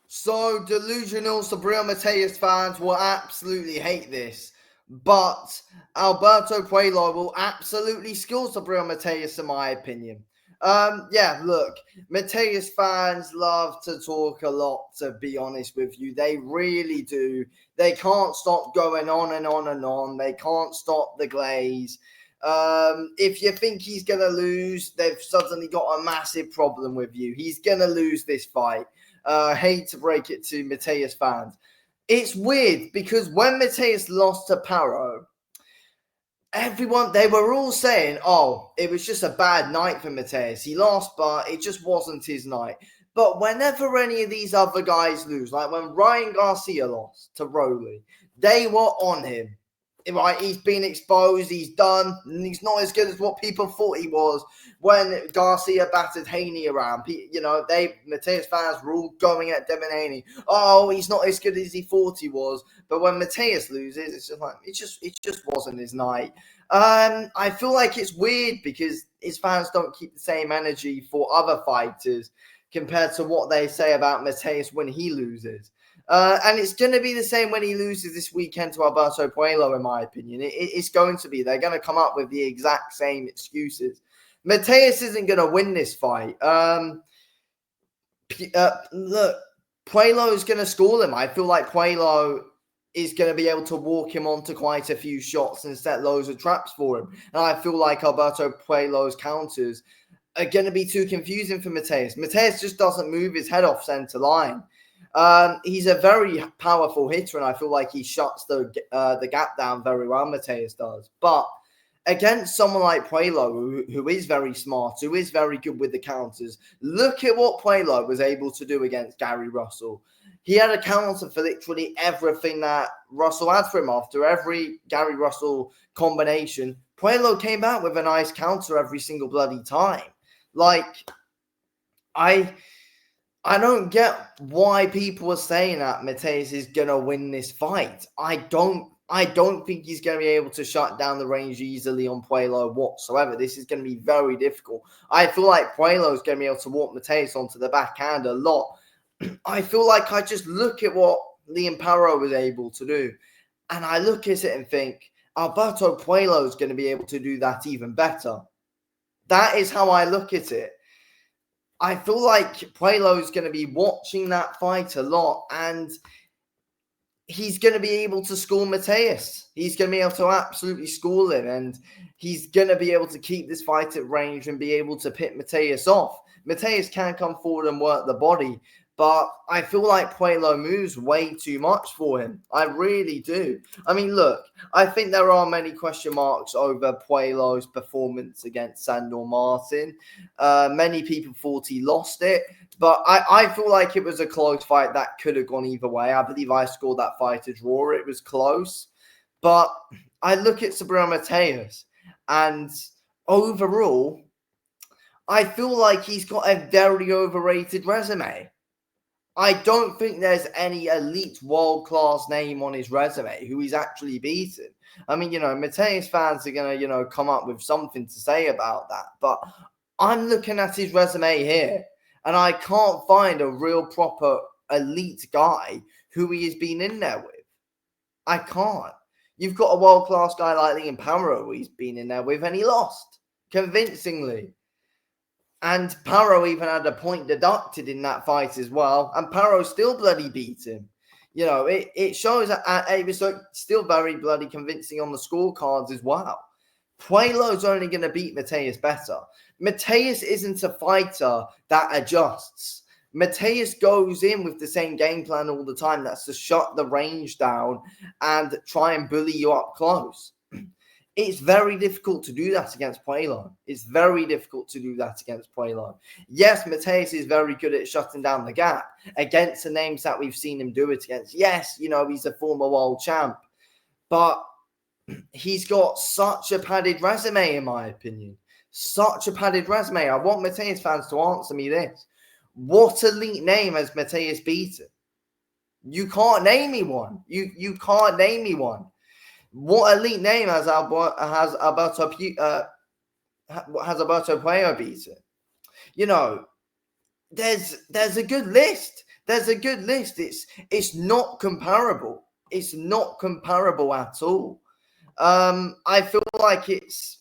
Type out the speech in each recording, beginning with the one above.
So, delusional Subriel Matias fans will absolutely hate this, but Alberto Puello will absolutely school Subriel Matias, in my opinion. Yeah, look, Matias fans love to talk a lot, to be honest with you. They really do. They can't stop going on and on and on. They can't stop the glaze. If you think he's going to lose, they've suddenly got a massive problem with you. He's going to lose this fight. Hate to break it to Matias fans. It's weird because when Matias lost to Paro, they were all saying, oh, it was just a bad night for Matias. He lost, but it just wasn't his night. But whenever any of these other guys lose, like when Ryan Garcia lost to Rowley, they were on him. Right, he's been exposed, he's done, and he's not as good as what people thought he was when Garcia battered Haney around. Matias fans were all going at Devin Haney. Oh, he's not as good as he thought he was. But when Matias loses, it's just like it just wasn't his night. I feel like it's weird because his fans don't keep the same energy for other fighters compared to what they say about Matias when he loses. And it's going to be the same when he loses this weekend to Alberto Puello, in my opinion. It's going to be. They're going to come up with the exact same excuses. Matias isn't going to win this fight. Look, Puello is going to school him. I feel like Puello is going to be able to walk him onto quite a few shots and set loads of traps for him. And I feel like Alberto Puello's counters are going to be too confusing for Matias. Matias just doesn't move his head off center line. He's a very powerful hitter, and I feel like he shuts the gap down very well. Matias does, but against someone like Puello, who is very smart, who is very good with the counters, look at what Puello was able to do against Gary Russell. He had a counter for literally everything that Russell had for him. After every Gary Russell combination, Puello came back with a nice counter every single bloody time. Like, I don't get why people are saying that Matias is gonna win this fight. I don't think he's gonna be able to shut down the range easily on Puello whatsoever. This is gonna be very difficult. I feel like Puello is gonna be able to walk Matias onto the backhand a lot. I feel like I just look at what Liam Paro was able to do, and I look at it and think Alberto Puello is going to be able to do that even better. That is how I look at it. I feel like Puello is going to be watching that fight a lot, and he's going to be able to school Matias. He's going to be able to absolutely school him, and he's going to be able to keep this fight at range and be able to pit Matias off. Matias can come forward and work the body, but I feel like Puello moves way too much for him. I really do. I mean, look, I think there are many question marks over Puello's performance against Sandor Martin. Many people thought he lost it, but I feel like it was a close fight that could have gone either way. I believe I scored that fight a draw. It was close. But I look at Subriel Matias, and overall, I feel like he's got a very overrated resume. I don't think there's any elite world-class name on his resume who he's actually beaten. I mean, Matias fans are going to, come up with something to say about that. But I'm looking at his resume here, and I can't find a real proper elite guy who he has been in there with. I can't. You've got a world-class guy like Liam Paro who he's been in there with, and he lost convincingly. And Paro even had a point deducted in that fight as well. And Paro still bloody beat him. It shows that it was still very bloody convincing on the scorecards as well. Puello's only going to beat Matias better. Matias isn't a fighter that adjusts. Matias goes in with the same game plan all the time. That's to shut the range down and try and bully you up close. It's very difficult to do that against Puello. It's very difficult to do that against Puello. Yes, Matias is very good at shutting down the gap against the names that we've seen him do it against. Yes, he's a former world champ, but he's got such a padded resume, in my opinion. Such a padded resume. I want Matias fans to answer me this. What elite name has Matias beaten? You can't name me one. You can't name me one. What elite name has Alberto Puello beaten? There's a good list. There's a good list. It's not comparable. It's not comparable at all. I feel like it's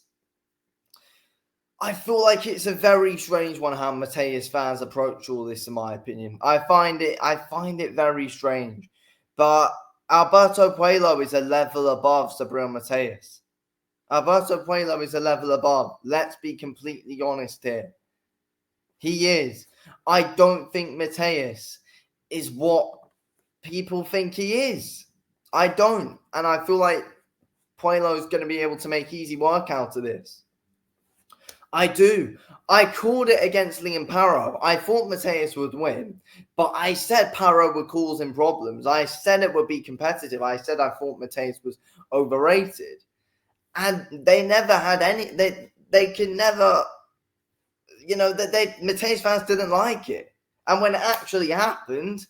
a very strange one how Matías fans approach all this, in my opinion. I find it very strange. But Alberto Puello is a level above Subriel Matías. Alberto Puello is a level above. Let's be completely honest here. He is. I don't think Matías is what people think he is. I don't. And I feel like Puello is going to be able to make easy work out of this. I do. I called it against Liam Parro. I thought Matías would win, but I said Parro would cause him problems. I said it would be competitive. I said I thought Matías was overrated. And they never had any, they can never, Matías fans didn't like it. And when it actually happened,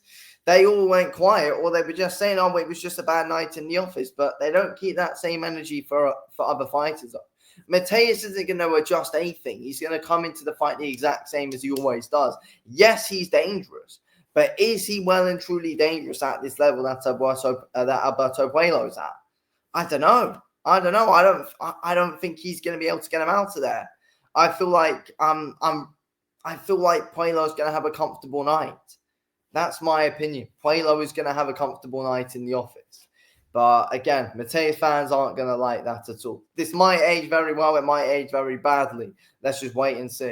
they all went quiet, or they were just saying, oh, it was just a bad night in the office. But they don't keep that same energy for other fighters. Matías isn't going to adjust anything. He's going to come into the fight the exact same as he always does. Yes, he's dangerous, but is he well and truly dangerous at this level that Alberto Puello's at? I don't know. I don't think he's going to be able to get him out of there. I feel like Puello's going to have a comfortable night. That's my opinion. Puello is going to have a comfortable night in the office. But again, Matías fans aren't going to like that at all. This might age very well. It might age very badly. Let's just wait and see.